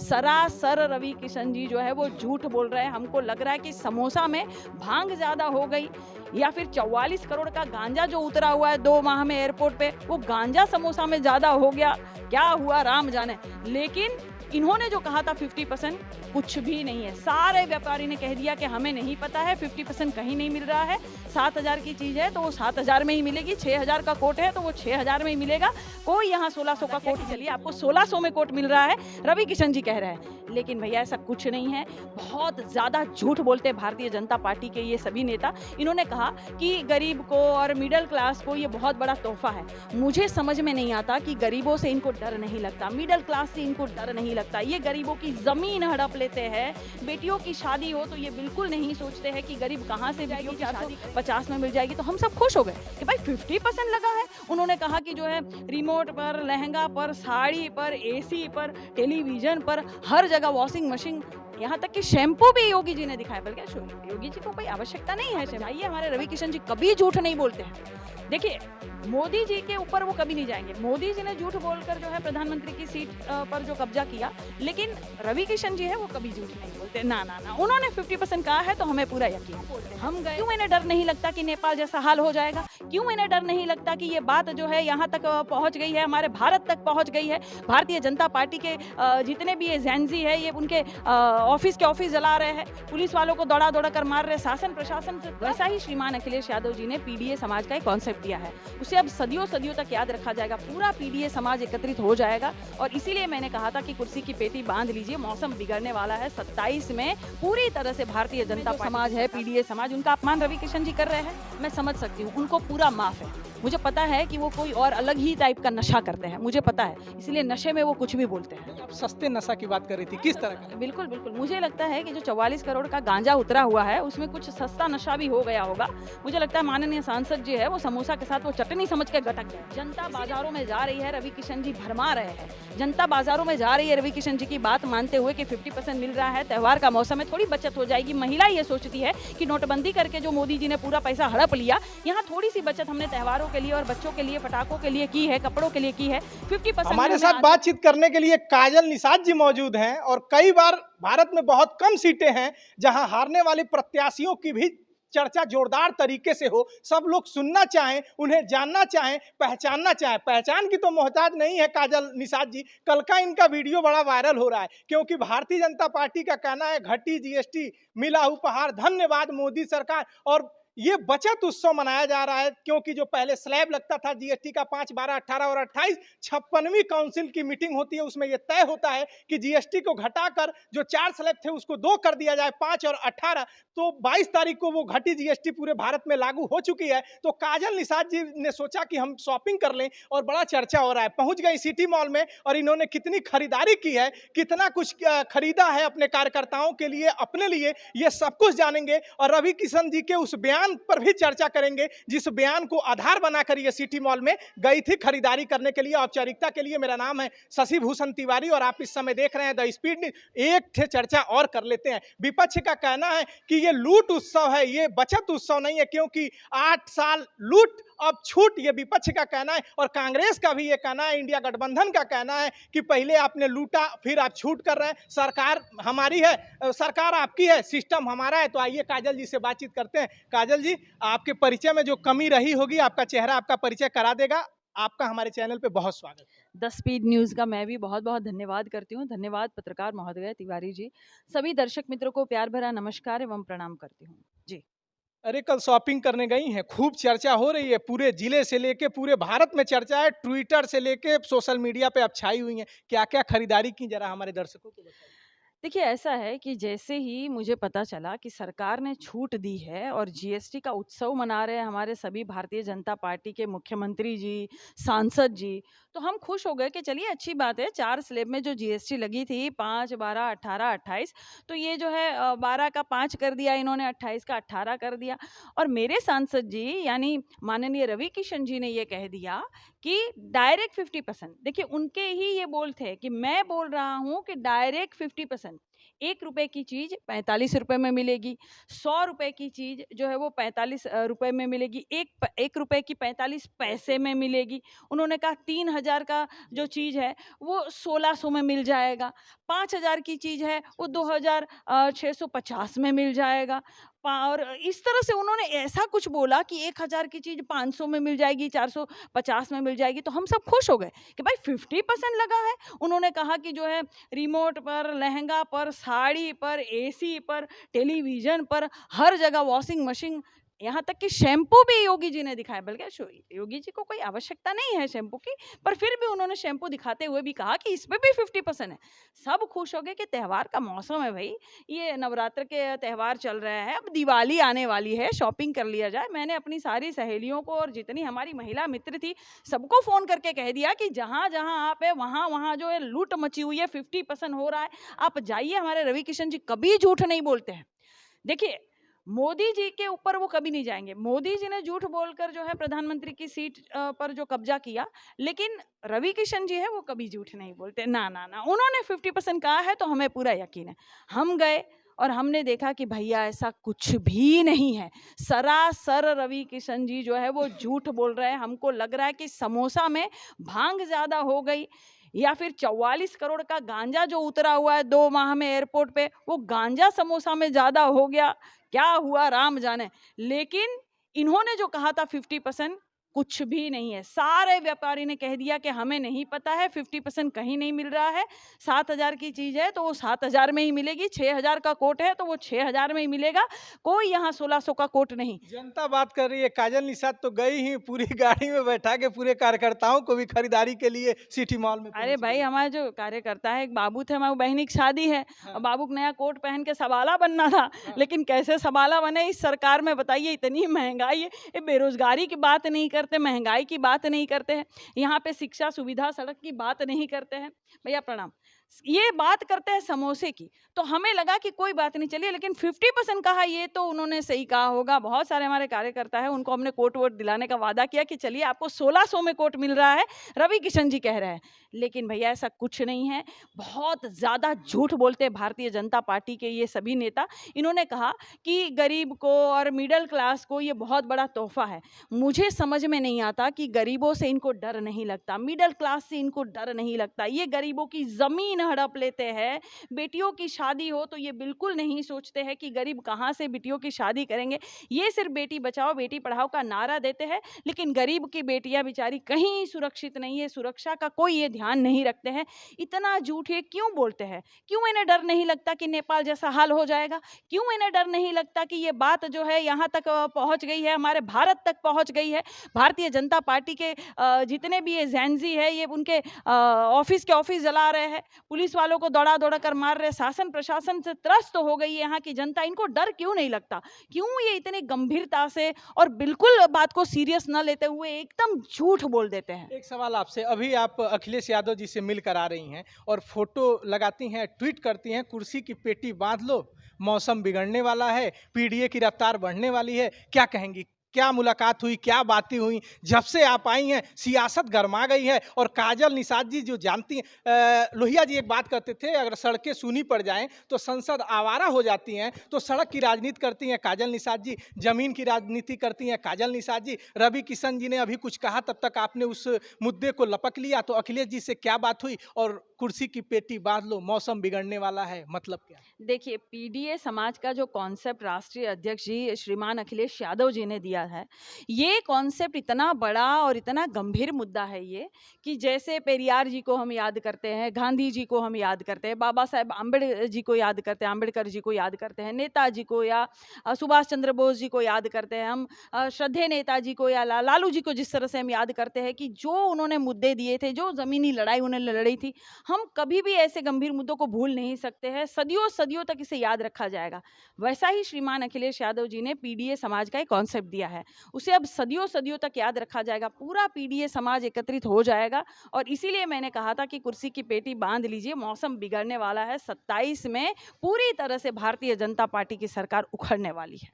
सरासर रवि किशन जी जो है वो झूठ बोल रहे हैं। हमको लग रहा है कि समोसा में भांग ज़्यादा हो गई या फिर 44 करोड़ का गांजा जो उतरा हुआ है 2 माह में एयरपोर्ट पे, वो गांजा समोसा में ज़्यादा हो गया, क्या हुआ राम जाने। लेकिन इन्होंने जो कहा था 50% कुछ भी नहीं है। सारे व्यापारी ने कह दिया कि हमें नहीं पता है, 50% कहीं नहीं मिल रहा है। 7,000 की चीज़ है तो वो 7,000 में ही मिलेगी, 6,000 का कोट है तो वो 6,000 में ही मिलेगा। कोई यहाँ 1600 का कोट, चलिए आपको 1600 में कोट मिल रहा है, रवि किशन जी कह रहे हैं। लेकिन भैया ऐसा कुछ नहीं है। बहुत ज़्यादा झूठ बोलते हैं भारतीय जनता पार्टी के ये सभी नेता। इन्होंने कहा कि गरीब को और मिडिल क्लास को ये बहुत बड़ा तोहफा है। मुझे समझ में नहीं आता कि गरीबों से इनको डर नहीं लगता, मिडिल क्लास से इनको डर नहीं लगता। ये गरीबों की ज़मीन हड़प लेते हैं। बेटियों की शादी हो तो ये बिल्कुल नहीं सोचते हैं कि गरीब कहाँ से जाएगी, 450 में मिल जाएगी। तो हम सब खुश हो गए कि भाई 50% लगा है। उन्होंने कहा कि जो है रिमोट पर, लहंगा पर, साड़ी पर, एसी पर, टेलीविजन पर, हर जगह वॉशिंग मशीन, यहाँ तक कि शैम्पू भी योगी जी ने दिखाया। बल्कि योगी जी को कोई आवश्यकता नहीं है। चाहिए हमारे रवि किशन जी कभी झूठ नहीं बोलते हैं। देखिए मोदी जी के ऊपर वो कभी नहीं जाएंगे। मोदी जी ने झूठ बोलकर जो है प्रधानमंत्री की सीट पर जो कब्जा किया, लेकिन रवि किशन जी है वो कभी झूठ नहीं बोलते। ना ना ना, उन्होंने 50% कहा है तो हमें पूरा यकीन है। हम गए, क्यों इन्हें डर नहीं लगता कि नेपाल जैसा हाल हो जाएगा? क्यों इन्हें डर नहीं लगता कि ये बात जो है यहाँ तक पहुँच गई है, हमारे भारत तक पहुँच गई है? भारतीय जनता पार्टी के जितने भी ये जैनजी है, ये उनके ऑफिस के ऑफिस जला रहे हैं, पुलिस वालों को दौड़ा दौड़ा कर मार रहे, शासन प्रशासन। वैसा ही श्रीमान अखिलेश यादव जी ने पीडीए समाज का एक कॉन्सेप्ट दिया है, उसे अब सदियों सदियों तक याद रखा जाएगा। पूरा पीडीए समाज एकत्रित हो जाएगा और इसीलिए मैंने कहा था कि कुर्सी की पेटी बांध लीजिए, मौसम बिगड़ने वाला है। 27 में पूरी तरह से भारतीय जनता समाज है, पीडीए समाज, उनका अपमान रवि किशन जी कर रहे हैं। मैं समझ सकती हूँ, उनको पूरा माफ है। मुझे पता है कि वो कोई और अलग ही टाइप का नशा करते हैं, मुझे पता है, इसलिए नशे में वो कुछ भी बोलते हैं। आप सस्ते नशा की बात कर रही थी, किस तरह का? बिल्कुल बिल्कुल, मुझे लगता है कि जो 44 करोड़ का गांजा उतरा हुआ है उसमें कुछ सस्ता नशा भी हो गया होगा। मुझे लगता है माननीय सांसद जी है वो समोसा के साथ वो चटनी समझ के गटक गए। जनता बाजारों में जा रही है, रवि किशन जी भरमा रहे हैं। जनता बाजारों में जा रही है रवि किशन जी की बात मानते हुए कि 50% मिल रहा है, त्योहार का मौसम है, थोड़ी बचत हो जाएगी। महिला ये सोचती है कि नोटबंदी करके जो मोदी जी ने पूरा पैसा हड़प लिया, यहाँ थोड़ी सी बचत हमने त्योहारों के लिए और बच्चों के लिए, पटाखों के लिए की है, कपड़ों के लिए की है। 50% हमारे साथ बातचीत करने के लिए काजल निषाद जी मौजूद हैं और कई बार भारत में बहुत कम सीटें हैं जहां हारने वाले प्रत्याशियों की भी चर्चा जोरदार तरीके से हो, सब लोग सुनना चाहें, उन्हें जानना चाहें, पहचानना चाहें। पहचान की तो मोहताज नहीं है काजल निषाद जी। कल का इनका वीडियो बड़ा वायरल हो रहा है क्योंकि भारतीय जनता पार्टी का कहना है घटी जीएसटी, मिला उपहार, धन्यवाद मोदी सरकार। और ये बचत उत्सव मनाया जा रहा है क्योंकि जो पहले स्लैब लगता था जीएसटी का 5, 12, 18 और 28, 56वीं काउंसिल की मीटिंग होती है, उसमें यह तय होता है कि जीएसटी को घटाकर जो 4 स्लैब थे उसको 2 कर दिया जाए, 5 और 18। तो 22 तारीख को वो घटी जीएसटी पूरे भारत में लागू हो चुकी है। तो काजल निषाद जी ने सोचा कि हम शॉपिंग कर लें और बड़ा चर्चा हो रहा है। पहुंच गई सिटी मॉल में और इन्होंने कितनी खरीदारी की है, कितना कुछ खरीदा है अपने कार्यकर्ताओं के लिए, अपने लिए, ये सब कुछ जानेंगे। और रवि किशन जी के उस बयान पर भी चर्चा करेंगे जिस बयान को आधार बनाकर ये सिटी मॉल में गई थी खरीदारी करने के लिए, औपचारिकता के लिए। मेरा नाम है शशि भूषण तिवारी और आप इस समय देख रहे हैं द स्पीड। एक थे चर्चा और कर लेते हैं। विपक्ष का कहना है कि ये लूट उत्सव है, ये बचत उत्सव नहीं है क्योंकि 8 साल लूट अब छूट, ये विपक्ष का कहना है। और कांग्रेस का भी ये कहना है, इंडिया गठबंधन का कहना है कि पहले आपने लूटा फिर आप छूट कर रहे हैं। सरकार हमारी है, सरकार आपकी है, सिस्टम हमारा है। तो आइए काजल जी से बातचीत करते हैं। काजल जी, आपके परिचय में जो कमी रही होगी, आपका चेहरा आपका परिचय करा देगा। आपका हमारे चैनल पे बहुत स्वागत है। द स्पीड न्यूज़ का मैं भी बहुत बहुत धन्यवाद करती हूँ। धन्यवाद पत्रकार महोदय तिवारी जी। सभी दर्शक मित्रों को प्यार भरा नमस्कार एवं प्रणाम करती हूँ जी। अरे कल शॉपिंग करने गई हैं, खूब चर्चा हो रही है, पूरे जिले से लेके पूरे भारत में चर्चा है, ट्विटर से लेके सोशल मीडिया पे आप छाई हुई हैं। क्या क्या खरीदारी की, जरा हमारे दर्शकों को बताइए। देखिए ऐसा है कि जैसे ही मुझे पता चला कि सरकार ने छूट दी है और जीएसटी का उत्सव मना रहे हैं हमारे सभी भारतीय जनता पार्टी के मुख्यमंत्री जी, सांसद जी, तो हम खुश हो गए कि चलिए अच्छी बात है। 4 स्लैब में जो जीएसटी लगी थी 5, 12, 18, 28, तो ये जो है 12 का 5 कर दिया इन्होंने, 28 का 18 कर दिया। और मेरे सांसद जी यानी माननीय रवि किशन जी ने ये कह दिया कि डायरेक्ट 50%। देखिए उनके ही ये बोल थे कि मैं बोल रहा हूँ कि डायरेक्ट 50%। 50%। 1 रुपए की चीज़ 45 रुपए में मिलेगी, 100 रुपए की चीज़ जो है वो 45 रुपए में मिलेगी, 1 रुपए की 45 पैसे में मिलेगी। उन्होंने कहा 3000 का जो चीज़ है वो 1600 में मिल जाएगा, 5000 की चीज़ है वो 2650 में मिल जाएगा। और इस तरह से उन्होंने ऐसा कुछ बोला कि 1000 की चीज़ 500 में मिल जाएगी, 450 में मिल जाएगी, तो हम सब खुश हो गए कि भाई 50% लगा है। उन्होंने कहा कि जो है रिमोट पर, लहंगा पर, साड़ी पर, एसी पर, टेलीविज़न पर, हर जगह वॉशिंग मशीन, यहाँ तक कि शैम्पू भी योगी जी ने दिखाया। बल्कि योगी जी को कोई आवश्यकता नहीं है शैम्पू की, पर फिर भी उन्होंने शैम्पू दिखाते हुए भी कहा कि इसमें भी 50% है। सब खुश हो गए कि त्योहार का मौसम है भाई, ये नवरात्र के त्योहार चल रहा है, अब दिवाली आने वाली है, शॉपिंग कर लिया जाए। मैंने अपनी सारी सहेलियों को और जितनी हमारी महिला मित्र थी सबको फ़ोन करके कह दिया कि जहाँ-जहाँ आप है वहाँ-वहाँ जो है लूट मची हुई है, 50% हो रहा है, आप जाइए। हमारे रवि किशन जी कभी झूठ नहीं बोलते हैं। देखिए, मोदी जी के ऊपर वो कभी नहीं जाएँगे। मोदी जी ने झूठ बोलकर जो है प्रधानमंत्री की सीट पर जो कब्ज़ा किया, लेकिन रवि किशन जी है वो कभी झूठ नहीं बोलते। ना, ना, ना, उन्होंने 50% कहा है तो हमें पूरा यकीन है। हम गए और हमने देखा कि भैया ऐसा कुछ भी नहीं है। सरासर रवि किशन जी जो है वो झूठ बोल रहे हैं। हमको लग रहा है कि समोसा में भांग ज़्यादा हो गई, या फिर 44 करोड़ का गांजा जो उतरा हुआ है 2 माह में एयरपोर्ट पे, वो गांजा समोसा में ज़्यादा हो गया। क्या हुआ राम जाने। लेकिन इन्होंने जो कहा था 50%, कुछ भी नहीं है। सारे व्यापारी ने कह दिया कि हमें नहीं पता है, 50% कहीं नहीं मिल रहा है। 7000 की चीज़ है तो वो 7000 में ही मिलेगी, 6000 का कोट है तो वो 6000 में ही मिलेगा, कोई यहाँ 1600 का कोट नहीं। जनता बात कर रही है। काजल निषाद तो गई ही पूरी गाड़ी में बैठा के पूरे कार्यकर्ताओं को भी खरीदारी के लिए सिटी मॉल में अरे पहुंच भाई, गई। हमारा जो कार्यकर्ता है, एक बाबू थे, हमारी बहनी की शादी है हाँ, और बाबू को नया कोट पहन के सवाला बनना था। हाँ। लेकिन कैसे सवाला बने इस सरकार में बताइए, इतनी महंगाई है। ये बेरोजगारी की बात नहीं करते, महंगाई की बात नहीं करते हैं, यहाँ पे शिक्षा सुविधा सड़क की बात नहीं करते हैं। भैया प्रणाम। ये बात करते हैं समोसे की, तो हमें लगा कि कोई बात नहीं, चलिए। लेकिन 50% कहा, ये तो उन्होंने सही कहा होगा। बहुत सारे हमारे कार्यकर्ता है, उनको हमने कोट वोट दिलाने का वादा किया कि चलिए आपको 1600 में कोट मिल रहा है, रवि किशन जी कह रहे हैं। लेकिन भैया ऐसा कुछ नहीं है। बहुत ज़्यादा झूठ बोलते हैं भारतीय जनता पार्टी के ये सभी नेता। इन्होंने कहा कि गरीब को और मिडिल क्लास को ये बहुत बड़ा तोहफा है। मुझे समझ में नहीं आता कि गरीबों से इनको डर नहीं लगता, मिडिल क्लास से इनको डर नहीं लगता। ये गरीबों की ज़मीन हड़प लेते हैं। बेटियों की शादी हो तो ये बिल्कुल नहीं सोचते हैं कि गरीब कहाँ से बेटियों की शादी करेंगे। ये सिर्फ बेटी बचाओ बेटी पढ़ाओ का नारा देते हैं, लेकिन गरीब की बेटियां बेचारी कहीं सुरक्षित नहीं है, सुरक्षा का कोई ये ध्यान नहीं रखते हैं। इतना झूठ ये क्यों बोलते हैं? क्यों इन्हें डर नहीं लगता कि नेपाल जैसा हाल हो जाएगा? क्यों इन्हें डर नहीं लगता कि ये बात जो है यहाँ तक पहुँच गई है, हमारे भारत तक पहुँच गई है? भारतीय जनता पार्टी के जितने भी ये जैनजी है, ये उनके ऑफिस के ऑफिस जला रहे हैं, पुलिस वालों को दौड़ा दौड़ा कर मार रहे, शासन प्रशासन से त्रस्त हो गई है यहाँ की जनता। इनको डर क्यों नहीं लगता? क्यों ये इतनी गंभीरता से और बिल्कुल बात को सीरियस न लेते हुए एकदम झूठ बोल देते हैं? एक सवाल आपसे, अभी आप अखिलेश यादव जी से मिल कर आ रही हैं और फोटो लगाती हैं, ट्वीट करती हैं, कुर्सी की पेटी बांध लो, मौसम बिगड़ने वाला है, पीडीए की रफ्तार बढ़ने वाली है, क्या कहेंगी? क्या मुलाकात हुई, क्या बातें हुई? जब से आप आई हैं सियासत गरमा गई है। और काजल निषाद जी जो जानती हैं, लोहिया जी एक बात कहते थे, अगर सड़कें सूनी पड़ जाएं तो संसद आवारा हो जाती हैं, तो सड़क की राजनीति करती हैं काजल निषाद जी, जमीन की राजनीति करती हैं काजल निषाद जी। रवि किशन जी ने अभी कुछ कहा, तब तक आपने उस मुद्दे को लपक लिया। तो अखिलेश जी से क्या बात हुई? और कुर्सी की पेटी बांध लो, मौसम बिगड़ने वाला है, मतलब क्या? देखिए, पीडीए समाज का जो कॉन्सेप्ट राष्ट्रीय अध्यक्ष जी श्रीमान अखिलेश यादव जी ने दिया है, ये कॉन्सेप्ट इतना बड़ा और इतना गंभीर मुद्दा है ये, कि जैसे पेरियार जी को हम याद करते हैं, गांधी जी को हम याद करते हैं, बाबा साहेब आम्बेडकर जी को याद करते हैं, आम्बेडकर जी को याद करते हैं, नेताजी को या सुभाष चंद्र बोस जी को याद करते हैं हम, श्रद्धेय नेताजी को या लालू जी को, जिस तरह से हम याद करते हैं कि जो उन्होंने मुद्दे दिए थे, जो ज़मीनी लड़ाई उन्होंने लड़ी थी, हम कभी भी ऐसे गंभीर मुद्दों को भूल नहीं सकते हैं। सदियों सदियों तक इसे याद रखा जाएगा। वैसा ही श्रीमान अखिलेश यादव जी ने पीडीए समाज का एक कॉन्सेप्ट दिया है, उसे अब सदियों सदियों तक याद रखा जाएगा। पूरा पीडीए समाज एकत्रित हो जाएगा और इसीलिए मैंने कहा था कि कुर्सी की पेटी बांध लीजिए, मौसम बिगड़ने वाला है। 27 में पूरी तरह से भारतीय जनता पार्टी की सरकार उखड़ने वाली है।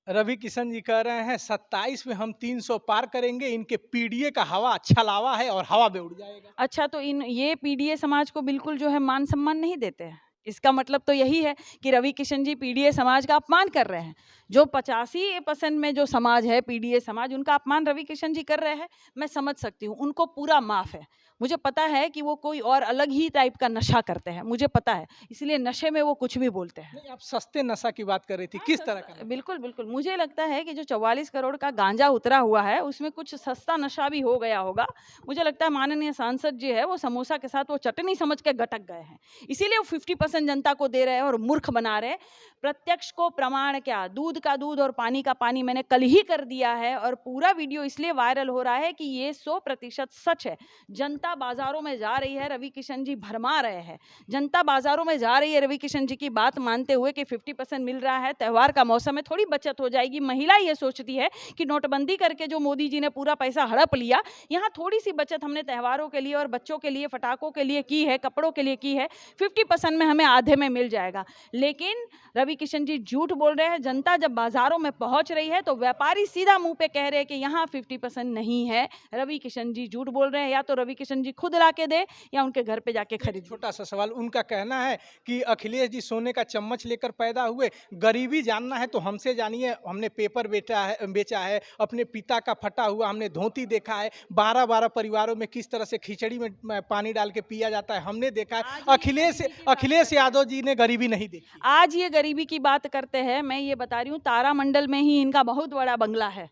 रवि किशन जी कह रहे हैं 27 में हम 300 पार करेंगे, इनके पीडीए का हवा छलावा है और हवा में उड़ जाएगा। अच्छा, तो इन ये पीडीए समाज को बिल्कुल जो है मान सम्मान नहीं देते हैं। इसका मतलब तो यही है कि रवि किशन जी पीडीए समाज का अपमान कर रहे हैं। जो 85% में जो समाज है पीडीए समाज, उनका अपमान रवि किशन जी कर रहे हैं। मैं समझ सकती हूँ, उनको पूरा माफ है। मुझे पता है कि वो कोई और अलग ही टाइप का नशा करते हैं, मुझे पता है, इसलिए नशे में वो कुछ भी बोलते हैं। नहीं, आप सस्ते नशा की बात कर रही थी, हाँ, किस तरह का सस्ता नशा? बिल्कुल, बिल्कुल। मुझे लगता है कि जो 44 करोड़ का गांजा उतरा हुआ है, उसमें कुछ सस्ता नशा भी हो गया होगा। मुझे लगता है माननीय सांसद जी है, वो समोसा के साथ वो चटनी समझ के गटक गए हैं। इसीलिए वो 50% जनता को दे रहे हैं और मूर्ख बना रहे हैं। प्रत्यक्ष को प्रमाण क्या, दूध का दूध और पानी का पानी मैंने कल ही कर दिया है और पूरा वीडियो इसलिए वायरल हो रहा है कि ये 100% सच है। जनता बाज़ारों में जा रही है, रवि किशन जी भरमा रहे हैं। जनता बाज़ारों में जा रही है रवि किशन जी की बात मानते हुए कि 50% मिल रहा है, त्योहार का मौसम है, थोड़ी बचत हो जाएगी। महिला ये सोचती है कि नोटबंदी करके जो मोदी जी ने पूरा पैसा हड़प लिया, यहाँ थोड़ी-सी बचत हमने त्योहारों के लिए और बच्चों के लिए, पटाखों के लिए की है, कपड़ों के लिए की है, 50% में हमें आधे में मिल जाएगा। लेकिन रवि किशन जी झूठ बोल रहे हैं। जनता जब बाज़ारों में पहुँच रही है, तो व्यापारी सीधा मुँह पे कह रहे हैं कि यहाँ 50% नहीं है। रवि किशन जी झूठ बोल रहे हैं, या तो रवि किशन जी खुद ला के दें या उनके घर पे जाके एक खरीद। छोटा सा सवाल, उनका कहना है कि अखिलेश जी सोने का चम्मच लेकर पैदा हुए, गरीबी जानना है तो हमसे जानिए, हमने पेपर बेचा है, अपने पिता का फटा हुआ हमने धोती देखा है, 12-12 परिवारों में किस तरह से खिचड़ी में पानी डाल के पिया जाता है, हमने देखा है। आज ये अखिलेश गरीबी की बात अखिलेश करते हैं। यादव जी ने गरीबी नहीं देखी। आज ये गरीबी की बात करते हैं, मैं ये बता रही हूँ, तारामंडल में ही इनका बहुत बड़ा बंगला है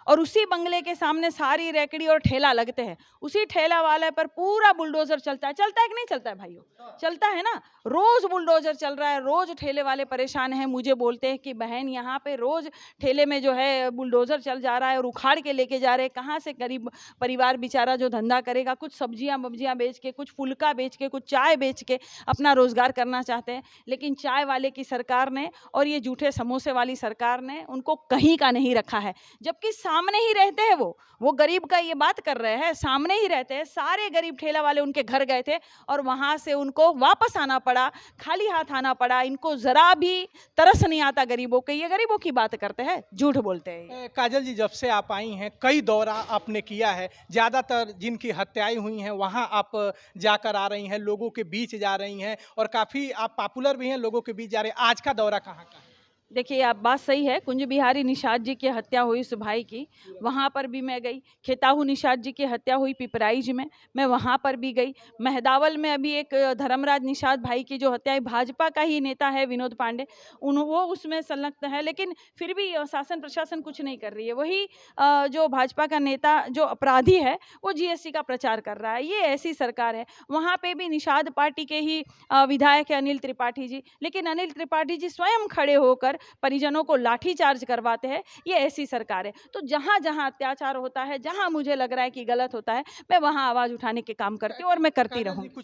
और उसी बंगले के सामने सारी रैकड़ी और ठेला लगते हैं। उसी ठेला वाले पर पूरा बुलडोजर चलता है कि नहीं चलता है भाइयों? चलता है ना? रोज बुलडोजर चल रहा है, रोज ठेले वाले परेशान हैं। मुझे बोलते हैं कि बहन यहाँ पे रोज ठेले में जो है बुलडोजर चल जा रहा है और उखाड़ के लेके जा रहे हैं। कहाँ से गरीब परिवार बेचारा जो धंधा करेगा, कुछ सब्जियां वब्जियां बेच के, कुछ फुल्का बेच के, कुछ चाय बेच के अपना रोजगार करना चाहते हैं। लेकिन चाय वाले की सरकार ने और ये झूठे समोसे वाली सरकार ने उनको कहीं का नहीं रखा है। जबकि सामने ही रहते हैं, वो गरीब का ये बात कर रहे हैं, सामने ही रहते हैं। सारे गरीब ठेला वाले उनके घर गए थे और वहां से उनको वापस आना पड़ा, खाली हाथ आना पड़ा। इनको जरा भी तरस नहीं आता गरीबों के, ये गरीबों की बात करते हैं, झूठ बोलते हैं ये। काजल जी, जब से आप आई हैं कई दौरा आपने किया है, ज़्यादातर जिनकी हत्याएं हुई हैं वहाँ आप जाकर आ रही हैं, लोगों के बीच जा रही हैं और काफ़ी आप पॉपुलर भी हैं, लोगों के बीच जा रहे हैं। आज का दौरा कहाँ का है? देखिए, आप बात सही है। कुंज बिहारी निषाद जी की हत्या हुई उस भाई की, वहाँ पर भी मैं गई। खेताहू निषाद जी की हत्या हुई पिपराइच में, मैं वहाँ पर भी गई। मेहदावल में अभी एक धर्मराज निषाद भाई की जो हत्या हुई, भाजपा का ही नेता है विनोद पांडे, वो उसमें संलग्न है। लेकिन फिर भी शासन प्रशासन कुछ नहीं कर रही है। वही जो भाजपा का नेता जो अपराधी है, वो जीएसटी का प्रचार कर रहा है। ये ऐसी सरकार है। वहाँ पे भी निषाद पार्टी के ही विधायक है अनिल त्रिपाठी जी, लेकिन अनिल त्रिपाठी जी स्वयं खड़े होकर परिजनों को लाठीचार्ज करवाते हैं। ये ऐसी सरकार है। तो जहाँ जहाँ अत्याचार होता है, जहाँ मुझे लग रहा है कि गलत होता है, मैं वहाँ आवाज़ उठाने के काम करती हूँ और मैं करती काजल जी, रहूँगी। कुछ